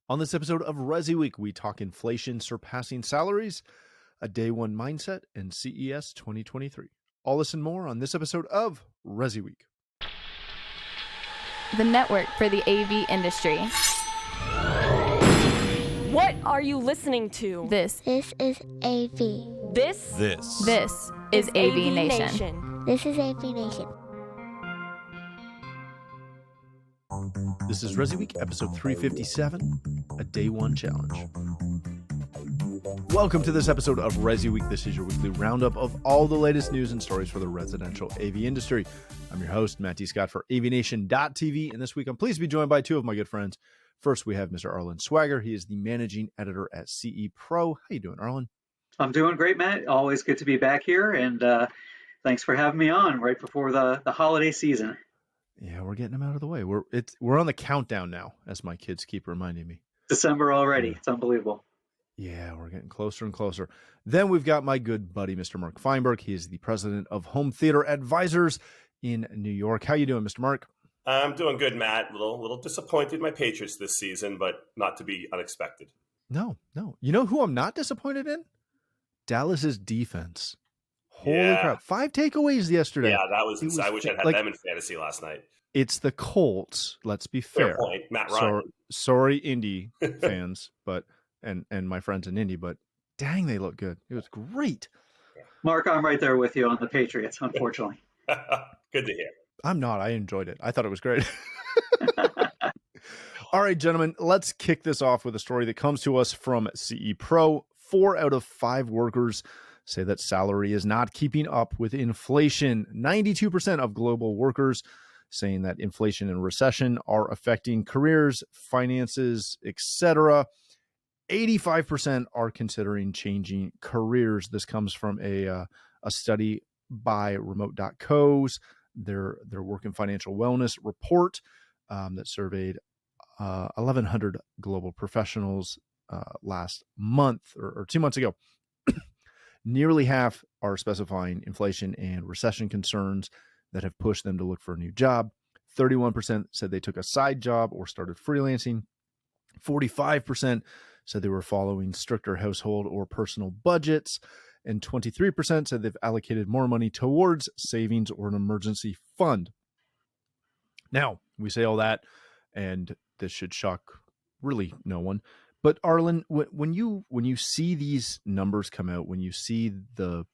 On this episode of ResiWeek, we talk inflation surpassing salaries, a day one mindset, and CES 2023. All this and more on this episode of ResiWeek. The network for the AV industry. What are you listening to? This is AV. This is AVNation. This is AVNation. This is ResiWeek, episode 357, a day one challenge. Welcome to this episode of ResiWeek. This is your weekly roundup of all the latest news and stories for the residential AV industry. I'm your host, Matt D. Scott for AVNation.tv, and this week I'm pleased to be joined by two of my good friends. First, we have Mr. Arlen Schweiger. He is the managing editor at CE Pro. How you doing, Arlen? I'm doing great, Matt. Always good to be back here, and thanks for having me on right before the holiday season. Yeah, we're getting them out of the way. We're on the countdown now, as my kids keep reminding me. December already. It's unbelievable. Yeah, we're getting closer and closer. Then we've got my good buddy, Mr. Mark Feinberg. He is the president of Home Theater Advisors in New York. How you doing, Mr. Mark? I'm doing good, Matt. A little disappointed in my Patriots this season, but not to be unexpected. No. You know who I'm not disappointed in? Dallas's defense. Holy crap. 5 takeaways yesterday. Yeah, I wish I'd had them in fantasy last night. It's the Colts, let's be fair. Fair point. Matt Ryan. Sorry, Indy fans, but and my friends in Indy, but dang, they look good. It was great. Mark, I'm right there with you on the Patriots, unfortunately. Good to hear. I'm not. I enjoyed it. I thought it was great. All right, gentlemen, let's kick this off with a story that comes to us from CE Pro. 4 out of 5 workers say that salary is not keeping up with inflation. 92% of global workers saying that inflation and recession are affecting careers, finances, etc. 85% are considering changing careers. This comes from a study by Remote.co's, their work and financial wellness report that surveyed 1,100 global professionals last month or 2 months ago. Nearly half are specifying inflation and recession concerns that have pushed them to look for a new job. 31% said they took a side job or started freelancing. 45% said they were following stricter household or personal budgets. And 23% said they've allocated more money towards savings or an emergency fund. Now, we say all that, and this should shock really no one. But Arlen, when you see these numbers come out, when you see the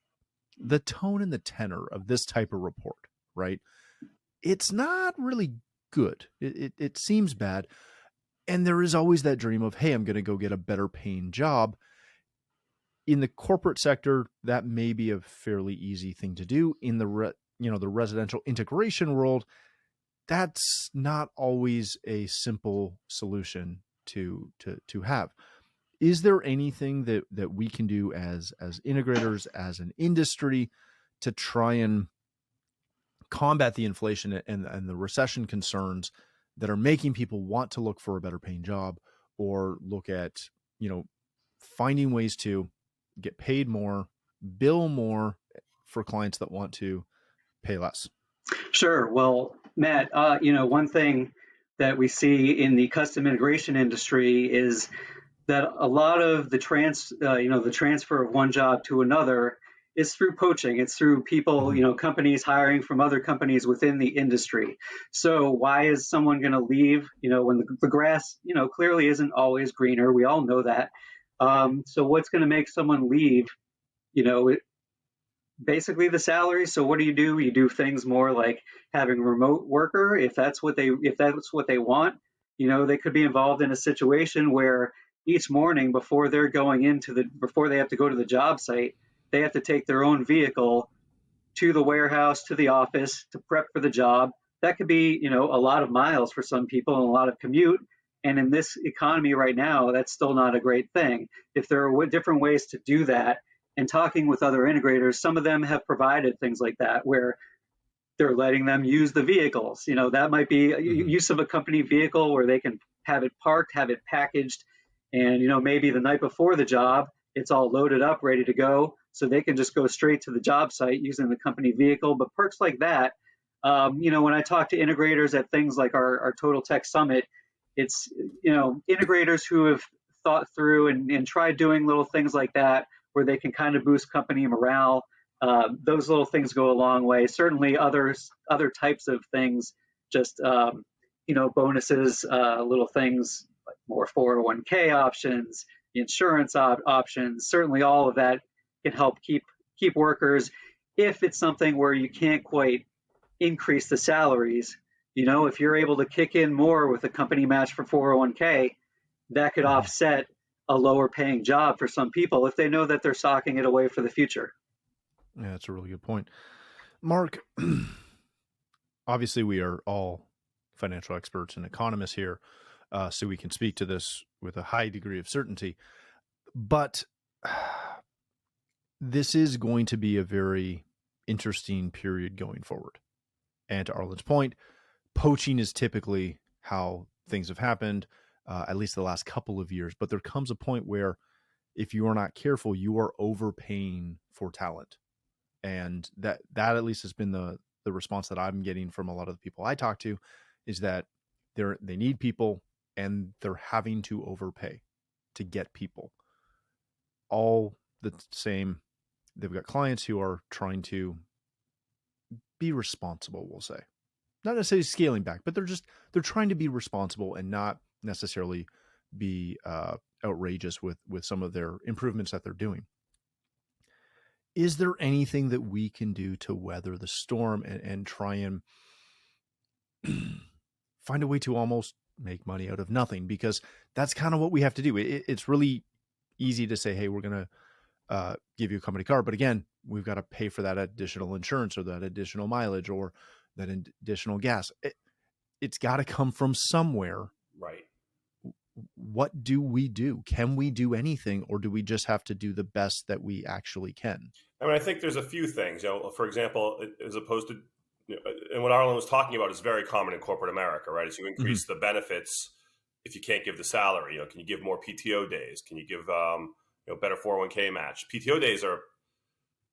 tone and the tenor of this type of report, right? It's not really good. It seems bad. And there is always that dream of, hey, I'm going to go get a better paying job. In the corporate sector, that may be a fairly easy thing to do. In the residential integration world, that's not always a simple solution to have. Is there anything that we can do as integrators, as an industry, to try and combat the inflation and the recession concerns that are making people want to look for a better paying job, or look at, finding ways to get paid more, bill more for clients that want to pay less? Sure. Well, Matt, one thing that we see in the custom integration industry is that a lot of the transfer of one job to another is through poaching. It's through people, companies hiring from other companies within the industry. So why is someone going to leave, when the grass, clearly isn't always greener? We all know that. So what's going to make someone leave? Basically the salary. So what do? You do things more like having a remote worker, if that's what they want. They could be involved in a situation where each morning before they have to go to the job site, they have to take their own vehicle to the warehouse, to the office to prep for the job. That could be, a lot of miles for some people and a lot of commute. And in this economy right now, that's still not a great thing. If there are different ways to do that, and talking with other integrators, some of them have provided things like that where they're letting them use the vehicles. That might be use of a company vehicle where they can have it parked, have it packaged, and maybe the night before the job, it's all loaded up, ready to go, so they can just go straight to the job site using the company vehicle. But perks like that, when I talk to integrators at things like our Total Tech Summit, It's, integrators who have thought through and tried doing little things like that where they can kind of boost company morale. Those little things go a long way. Certainly other types of things, just, bonuses, little things like more 401k options, insurance options, certainly all of that can help keep workers. If it's something where you can't quite increase the salaries, if you're able to kick in more with a company match for 401k, that could offset a lower paying job for some people if they know that they're socking it away for the future. Yeah, that's a really good point. Mark, obviously we are all financial experts and economists here, so we can speak to this with a high degree of certainty. But this is going to be a very interesting period going forward. And to Arlen's point, poaching is typically how things have happened, at least the last couple of years. But there comes a point where if you are not careful, you are overpaying for talent. And that at least has been the response that I'm getting from a lot of the people I talk to, is that they need people and they're having to overpay to get people. All the same, they've got clients who are trying to be responsible, we'll say. Not necessarily scaling back, but they're trying to be responsible and not necessarily be outrageous with some of their improvements that they're doing. Is there anything that we can do to weather the storm and try and find a way to almost make money out of nothing? Because that's kind of what we have to do. It's really easy to say, hey, we're going to give you a company car. But again, we've got to pay for that additional insurance or that additional mileage or that additional gas. It's got to come from somewhere. Right. What do we do? Can we do anything, or do we just have to do the best that we actually can? I mean, I think there's a few things, for example, as opposed to, and what Arlen was talking about is very common in corporate America, right? Is you increase the benefits if you can't give the salary. Can you give more PTO days? Can you give better 401k match? PTO days are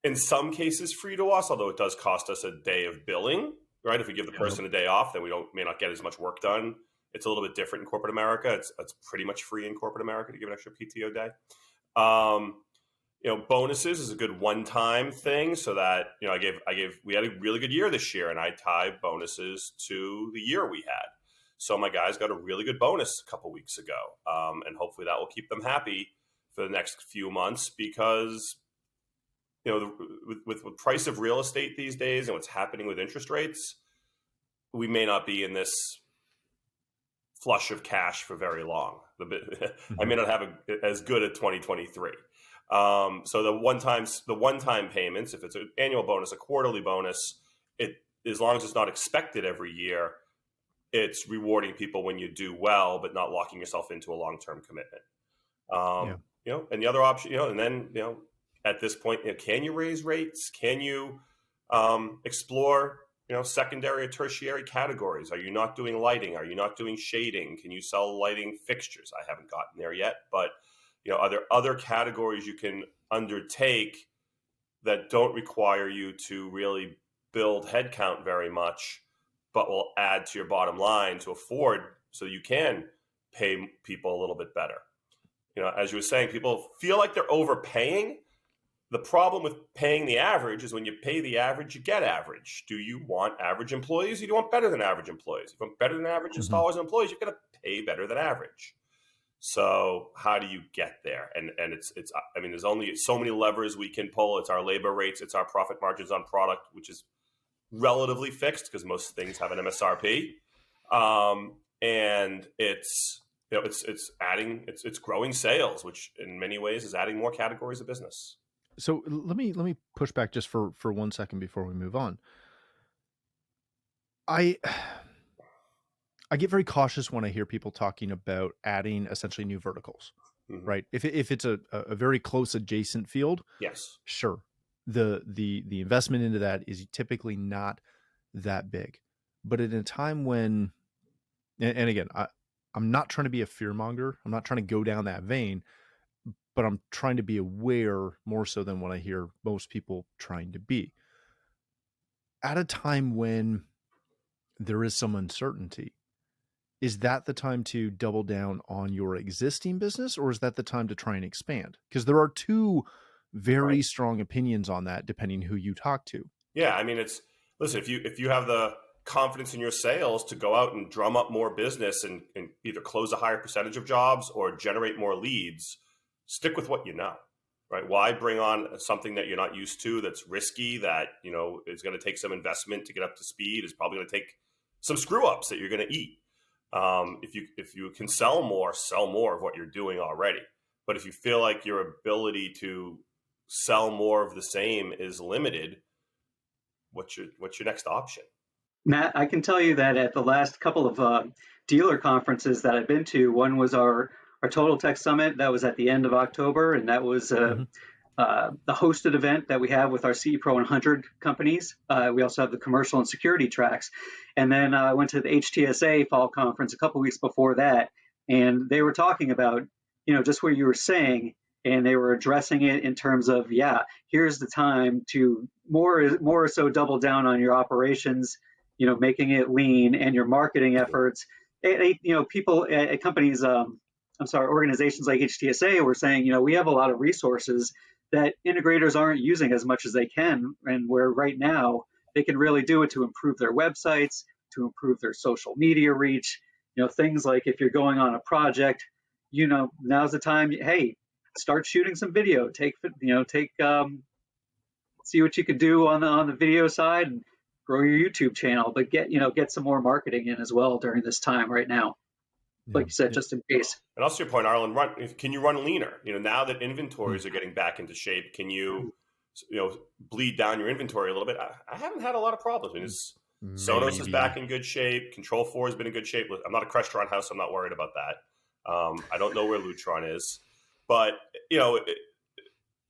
in some cases free to us, although it does cost us a day of billing, right? If we give the person a day off, then we may not get as much work done. It's a little bit different in corporate America. It's pretty much free in corporate America to give an extra PTO day. Bonuses is a good one-time thing, so that we had a really good year this year, and I tied bonuses to the year we had. So my guys got a really good bonus a couple weeks ago, and hopefully that will keep them happy for the next few months, because with the price of real estate these days and what's happening with interest rates, we may not be in this flush of cash for very long. I may not have as good a 2023. So the one-time payments, if it's an annual bonus, a quarterly bonus, as long as it's not expected every year, it's rewarding people when you do well, but not locking yourself into a long-term commitment. And the other option, and then, at this point, can you raise rates? Can you explore secondary or tertiary categories? Are you not doing lighting? Are you not doing shading? Can you sell lighting fixtures? I haven't gotten there yet, but are there other categories you can undertake that don't require you to really build headcount very much, but will add to your bottom line to afford, so you can pay people a little bit better? As you were saying, people feel like they're overpaying. The problem with paying the average is when you pay the average, you get average. Do you want average employees? Or do you want better than average employees? If you want better than average installers and employees, you're going to pay better than average. So how do you get there? And it's there's only so many levers we can pull. It's our labor rates. It's our profit margins on product, which is relatively fixed because most things have an MSRP. And it's growing sales, which in many ways is adding more categories of business. So let me push back just for 1 second before we move on. I get very cautious when I hear people talking about adding essentially new verticals, right? If it's a very close adjacent field, yes, sure. The investment into that is typically not that big, but at a time when, and again, I'm not trying to be a fearmonger. I'm not trying to go down that vein, but I'm trying to be aware more so than what I hear most people trying to be. At a time when there is some uncertainty, is that the time to double down on your existing business, or is that the time to try and expand? Because there are two very strong opinions on that, depending who you talk to. Yeah, I mean, listen, if you have the confidence in your sales to go out and drum up more business and either close a higher percentage of jobs or generate more leads, stick with what you know, right? Why bring on something that you're not used to, that's risky, that, you know, is going to take some investment to get up to speed, is probably going to take some screw ups that you're going to eat. If you can sell more of what you're doing already. But if you feel like your ability to sell more of the same is limited, what's your next option? Matt, I can tell you that at the last couple of dealer conferences that I've been to, one was our Total Tech Summit. That was at the end of October, and that was the hosted event that we have with our CE Pro 100 companies. We also have the commercial and security tracks. And then I went to the HTSA fall conference a couple weeks before that, and they were talking about, you know, just what you were saying, and they were addressing it in terms of, yeah, here's the time to more so double down on your operations, you know, making it lean, and your marketing efforts. You know, people at companies, organizations like HTSA were saying, you know, we have a lot of resources that integrators aren't using as much as they can, and where right now they can really do it to improve their websites, to improve their social media reach. You know, things like if you're going on a project, you know, now's the time. Hey, start shooting some video. See what you can do on the video side, and grow your YouTube channel. But get some more marketing in as well during this time right now. Like you said, just in case. And also your point, Arlen, can you run leaner? You know, now that inventories are getting back into shape, can you bleed down your inventory a little bit? I haven't had a lot of problems. I mean, Sonos is back in good shape. Control 4 has been in good shape. I'm not a Crestron house, so I'm not worried about that. I don't know where Lutron is. But, you know,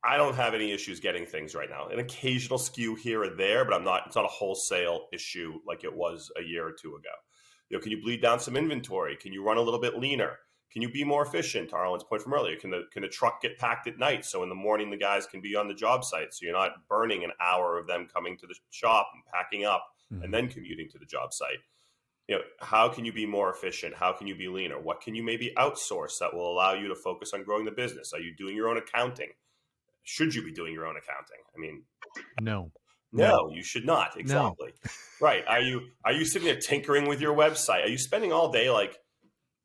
I don't have any issues getting things right now. An occasional skew here or there, but it's not a wholesale issue like it was a year or two ago. You know, can you bleed down some inventory? Can you run a little bit leaner? Can you be more efficient? To Arlen's point from earlier, can the truck get packed at night so in the morning the guys can be on the job site, so you're not burning an hour of them coming to the shop and packing up and then commuting to the job site? You know, how can you be more efficient? How can you be leaner? What can you maybe outsource that will allow you to focus on growing the business? Are you doing your own accounting? Should you be doing your own accounting? I mean, No, you should not. Exactly. No. Right. Are you sitting there tinkering with your website? Are you spending all day like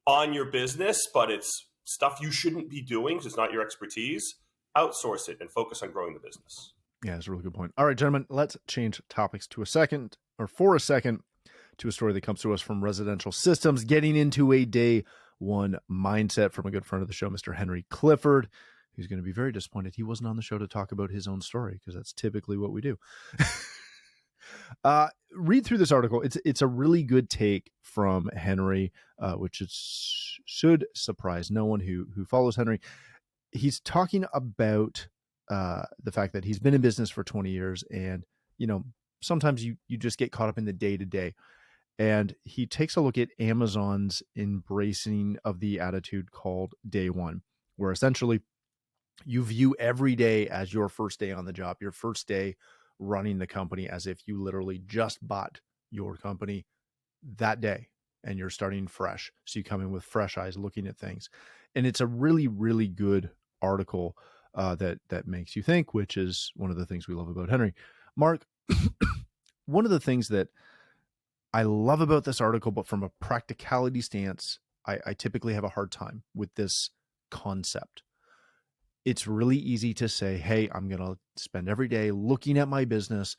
on your business, but it's stuff you shouldn't be doing because it's not your expertise? Outsource it and focus on growing the business. Yeah, that's a really good point. All right, gentlemen, let's change topics for a second to a story that comes to us from Residential Systems, getting into a day one mindset from a good friend of the show, Mr. Henry Clifford, who's going to be very disappointed he wasn't on the show to talk about his own story, because that's typically what we do. Read through this article. It's a really good take from Henry, which should surprise no one who follows Henry. He's talking about the fact that he's been in business for 20 years, and sometimes you just get caught up in the day-to-day. And he takes a look at Amazon's embracing of the attitude called day one, where essentially you view every day as your first day on the job, your first day running the company, as if you literally just bought your company that day and you're starting fresh. So you come in with fresh eyes looking at things. And it's a really, really good article that makes you think, which is one of the things we love about Henry. Mark, one of the things that I love about this article, but from a practicality stance, I typically have a hard time with this concept. It's really easy to say, hey, I'm going to spend every day looking at my business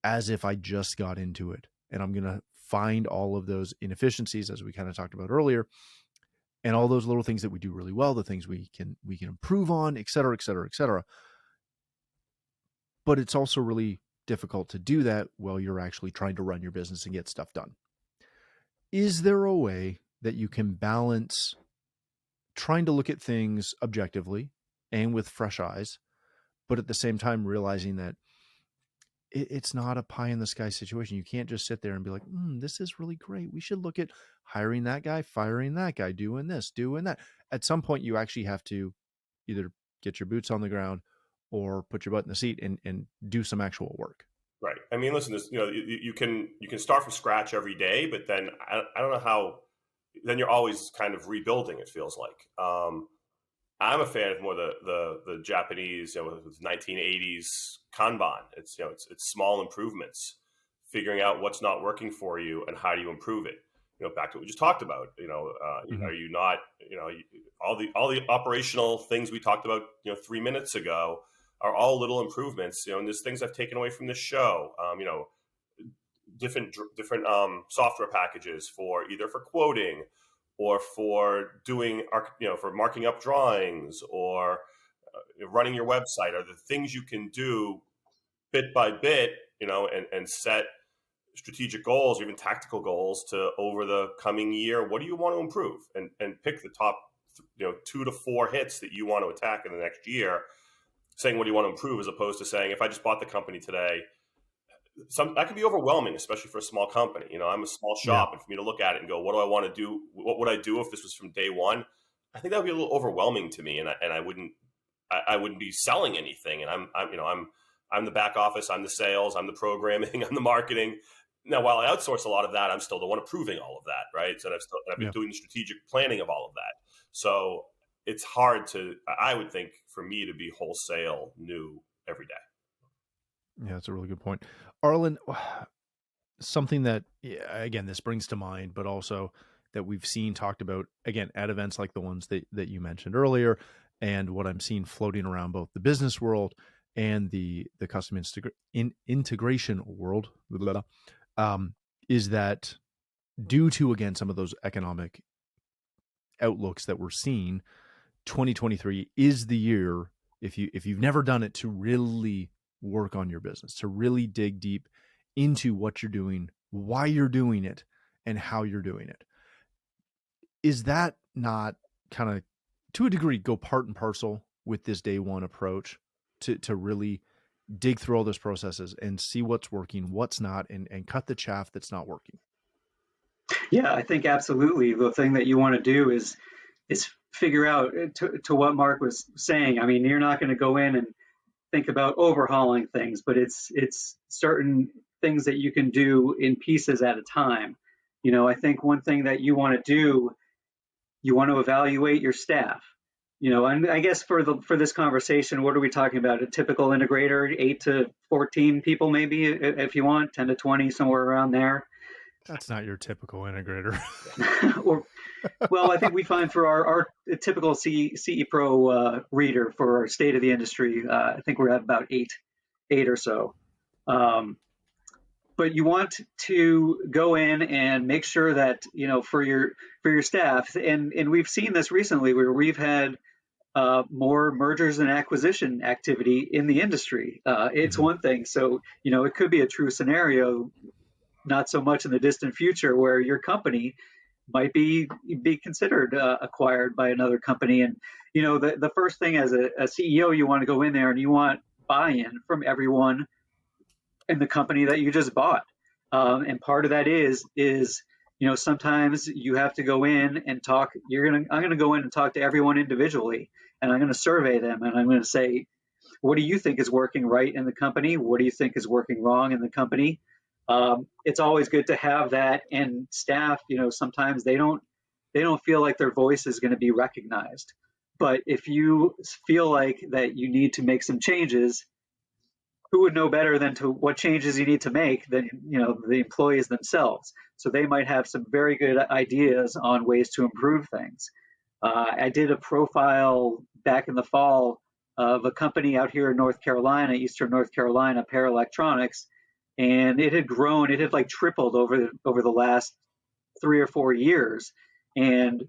as if I just got into it. And I'm going to find all of those inefficiencies, as we kind of talked about earlier, and all those little things that we do really well, the things we can improve on, et cetera, et cetera, et cetera. But it's also really difficult to do that while you're actually trying to run your business and get stuff done. Is there a way that you can balance trying to look at things objectively and with fresh eyes, but at the same time realizing that it's not a pie in the sky situation? You can't just sit there and be like, this is really great. We should look at hiring that guy, firing that guy, doing this, doing that. At some point, you actually have to either get your boots on the ground or put your butt in the seat and do some actual work. Right. I mean, listen, you can start from scratch every day, but then I don't know how then you're always kind of rebuilding, it feels like. I'm a fan of more the Japanese, with 1980s Kanban. It's small improvements, figuring out what's not working for you and how do you improve it. Back to what we just talked about. Are you not? All the operational things we talked about, 3 minutes ago, are all little improvements. And there's things I've taken away from this show. Different software packages for quoting, or for doing, for marking up drawings, or running your website, are the things you can do bit by bit, and set strategic goals or even tactical goals to over the coming year. What do you want to improve? And pick the top, 2 to 4 hits that you want to attack in the next year, saying what do you want to improve, as opposed to saying, if I just bought the company today, that can be overwhelming, especially for a small company. I'm a small shop, and for me to look at it and go, what do I want to do? What would I do if this was from day one? I think that would be a little overwhelming to me, and I wouldn't be selling anything. And I'm the back office, I'm the sales, I'm the programming, I'm the marketing. Now, while I outsource a lot of that, I'm still the one approving all of that, right? So I've been doing the strategic planning of all of that. So it's hard I would think, for me to be wholesale new every day. Yeah, that's a really good point. Arlen, something that, again, this brings to mind, but also that we've seen talked about, again, at events like the ones that you mentioned earlier, and what I'm seeing floating around both the business world and the custom integration world, is that due to, again, some of those economic outlooks that we're seeing, 2023 is the year, if you've never done it, to really work on your business, to really dig deep into what you're doing, why you're doing it, and how you're doing it. Is that not kind of, to a degree, go part and parcel with this day one approach to really dig through all those processes and see what's working, what's not, and cut the chaff that's not working? Yeah, I think absolutely. The thing that you want to do is figure out, to what Mark was saying. I mean, you're not going to go in and think about overhauling things, but it's certain things that you can do in pieces at a time. I think one thing that you want to do, you want to evaluate your staff. And I guess for this conversation, what are we talking about? A typical integrator, 8 to 14 people, maybe, if you want, 10 to 20, somewhere around there. That's not your typical integrator. Well, I think we find for our typical CE Pro reader for our state of the industry, I think we're at about eight or so. But you want to go in and make sure that, for your staff, and we've seen this recently where we've had more mergers and acquisition activity in the industry. It's one thing. So, it could be a true scenario, not so much in the distant future, where your company might be considered acquired by another company. And, the first thing as a CEO, you want to go in there and you want buy-in from everyone in the company that you just bought. And part of that is, sometimes you have to go in and talk. I'm going to go in and talk to everyone individually, and I'm going to survey them, and I'm going to say, what do you think is working right in the company? What do you think is working wrong in the company? It's always good to have that, and staff, sometimes they don't feel like their voice is going to be recognized. But if you feel like that you need to make some changes, who would know better than to what changes you need to make than, the employees themselves? So they might have some very good ideas on ways to improve things. I did a profile back in the fall of a company out here in North Carolina, Eastern North Carolina, Pair Electronics, and it had grown. It had tripled over the last 3 or 4 years. And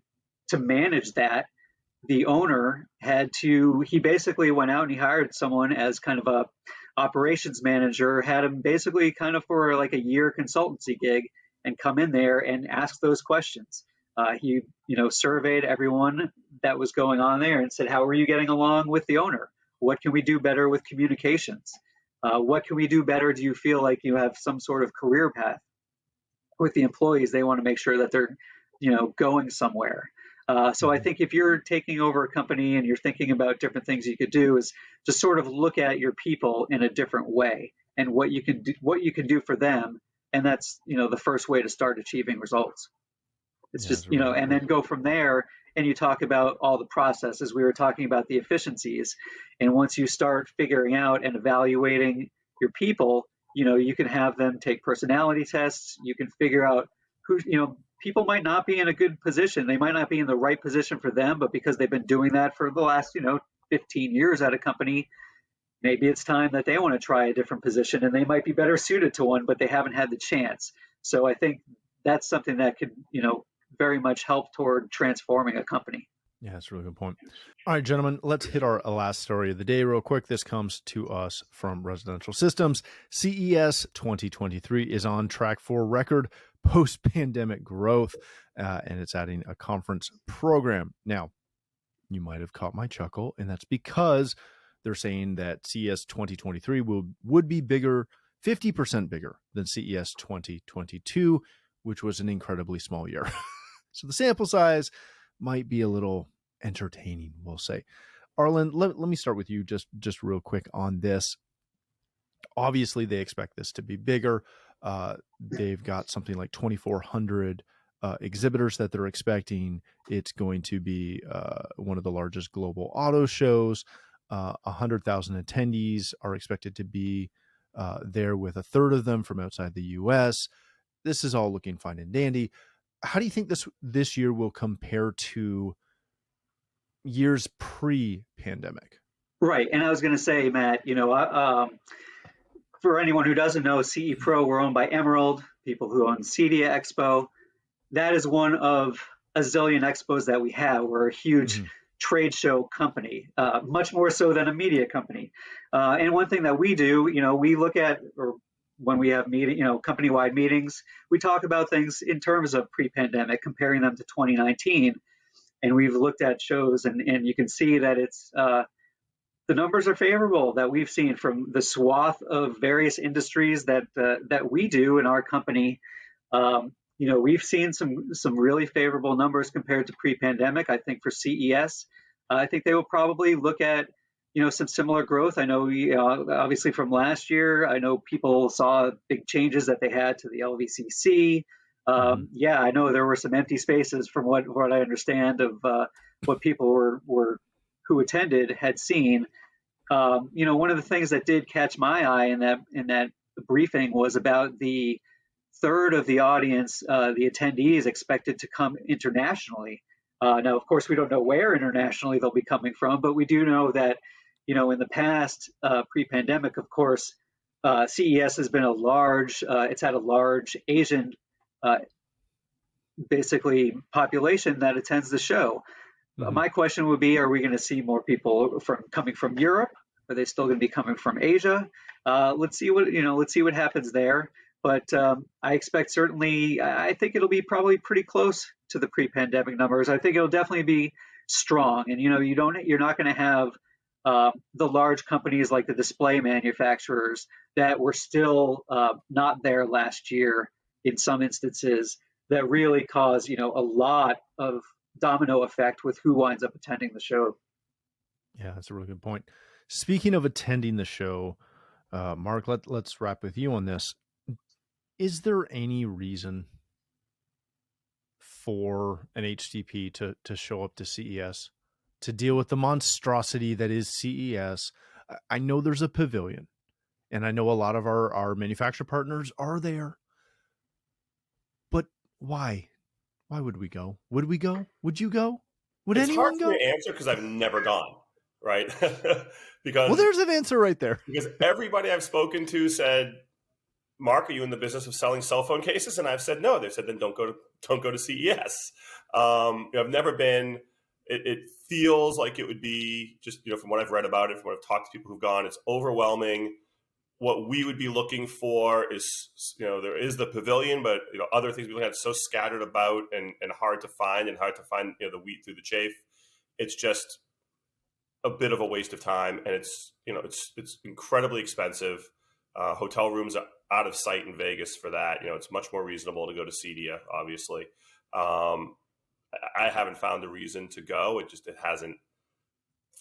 to manage that, the owner he basically went out and he hired someone as kind of a operations manager, had him basically kind of for a year consultancy gig, and come in there and ask those questions. He, surveyed everyone that was going on there and said, how are you getting along with the owner? What can we do better with communications? What can we do better? Do you feel like you have some sort of career path with the employees? They want to make sure that they're, going somewhere. So I think if you're taking over a company and you're thinking about different things you could do, is just sort of look at your people in a different way and what you can do for them. And that's, the first way to start achieving results. It's Yeah, just, that's really and then go from there. And you talk about all the processes. We were talking about the efficiencies. And once you start figuring out and evaluating your people, you can have them take personality tests. You can figure out who, people might not be in a good position. They might not be in the right position for them, but because they've been doing that for the last, 15 years at a company, maybe it's time that they want to try a different position and they might be better suited to one, but they haven't had the chance. So I think that's something that could, very much help toward transforming a company. Yeah, that's a really good point. All right, gentlemen, let's hit our last story of the day real quick. This comes to us from Residential Systems. CES 2023 is on track for record post-pandemic growth, and it's adding a conference program. Now, you might have caught my chuckle, and that's because they're saying that CES 2023 would be bigger, 50% bigger than CES 2022, which was an incredibly small year. So the sample size might be a little entertaining, we'll say. Arlen, let me start with you just real quick on this. Obviously, they expect this to be bigger. They've got something like 2,400 exhibitors that they're expecting. It's going to be one of the largest global auto shows. 100,000 attendees are expected to be there, with a third of them from outside the U.S. This is all looking fine and dandy. How do you think this year will compare to years pre-pandemic? Right. And I was going to say, Matt, for anyone who doesn't know, CE Pro, we're owned by Emerald, people who own CEDIA Expo. That is one of a zillion expos that we have. We're a huge trade show company, much more so than a media company. And one thing that we do, we look at, or when we have company-wide meetings, we talk about things in terms of pre-pandemic, comparing them to 2019. And we've looked at shows, and you can see that it's the numbers are favorable that we've seen from the swath of various industries that we do in our company. We've seen some really favorable numbers compared to pre-pandemic. I think for CES, I think they will probably look at some similar growth. I know obviously from last year, I know people saw big changes that they had to the LVCC. Yeah, I know there were some empty spaces from what I understand of what people who attended had seen. One of the things that did catch my eye in that briefing was about the third of the audience, the attendees, expected to come internationally. Now, of course, we don't know where internationally they'll be coming from, but we do know that, in the past, pre-pandemic, of course, CES has been it's had a large Asian, basically, population that attends the show. My question would be, are we going to see more people coming from Europe? Are they still going to be coming from Asia? Let's see what happens there. But I expect I think it'll be probably pretty close to the pre-pandemic numbers. I think it'll definitely be strong. And, you're not going to have the large companies like the display manufacturers that were still not there last year in some instances, that really cause, a lot of domino effect with who winds up attending the show. Yeah, that's a really good point. Speaking of attending the show, Mark, let's wrap with you on this. Is there any reason for an HTP to show up to CES, to deal with the monstrosity that is CES? I know there's a pavilion, and I know a lot of our manufacturer partners are there. But why? Why would we go? Would we go? Would you go? Would anyone go? It's hard for me to answer because I've never gone, right? Because there's an answer right there. Because everybody I've spoken to said, Mark, are you in the business of selling cell phone cases? And I've said no. They said, then don't go to CES. I've never been. It feels like it would be just from what I've read about it, from what I've talked to people who've gone. It's overwhelming. What we would be looking for is, there is the pavilion, but other things we look at so scattered about and hard to find the wheat through the chaff. It's just a bit of a waste of time, and it's incredibly expensive. Hotel rooms are out of sight in Vegas for that. It's much more reasonable to go to CEDIA, obviously. I haven't found a reason to go. It hasn't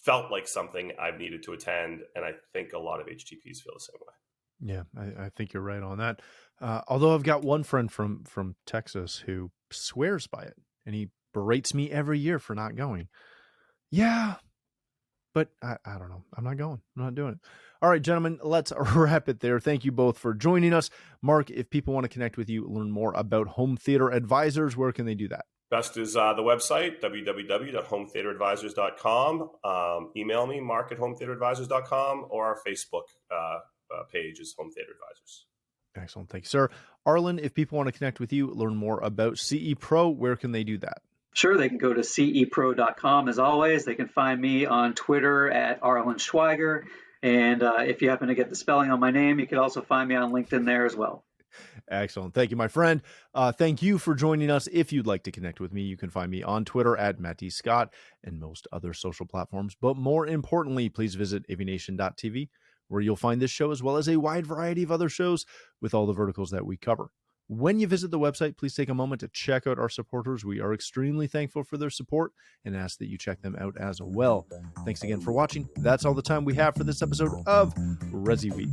felt like something I've needed to attend. And I think a lot of HTPs feel the same way. Yeah, I think you're right on that. Although I've got one friend from Texas who swears by it, and he berates me every year for not going. Yeah, but I don't know. I'm not going. I'm not doing it. All right, gentlemen, let's wrap it there. Thank you both for joining us. Mark, if people want to connect with you, learn more about Home Theater Advisors, where can they do that? Best is the website, www.hometheateradvisors.com. Email me, mark@hometheateradvisors.com, or our Facebook page is Home Theater Advisors. Excellent. Thank you, sir. Arlen, if people want to connect with you, learn more about CE Pro, where can they do that? Sure, they can go to cepro.com as always. They can find me on Twitter at Arlen Schweiger. And if you happen to get the spelling on my name, you can also find me on LinkedIn there as well. Excellent. Thank you, my friend. Thank you for joining us. If you'd like to connect with me, you can find me on Twitter at Matt D. Scott and most other social platforms. But more importantly, please visit AVNation.tv, where you'll find this show as well as a wide variety of other shows with all the verticals that we cover. When you visit the website, please take a moment to check out our supporters. We are extremely thankful for their support and ask that you check them out as well. Thanks again for watching. That's all the time we have for this episode of ResiWeek.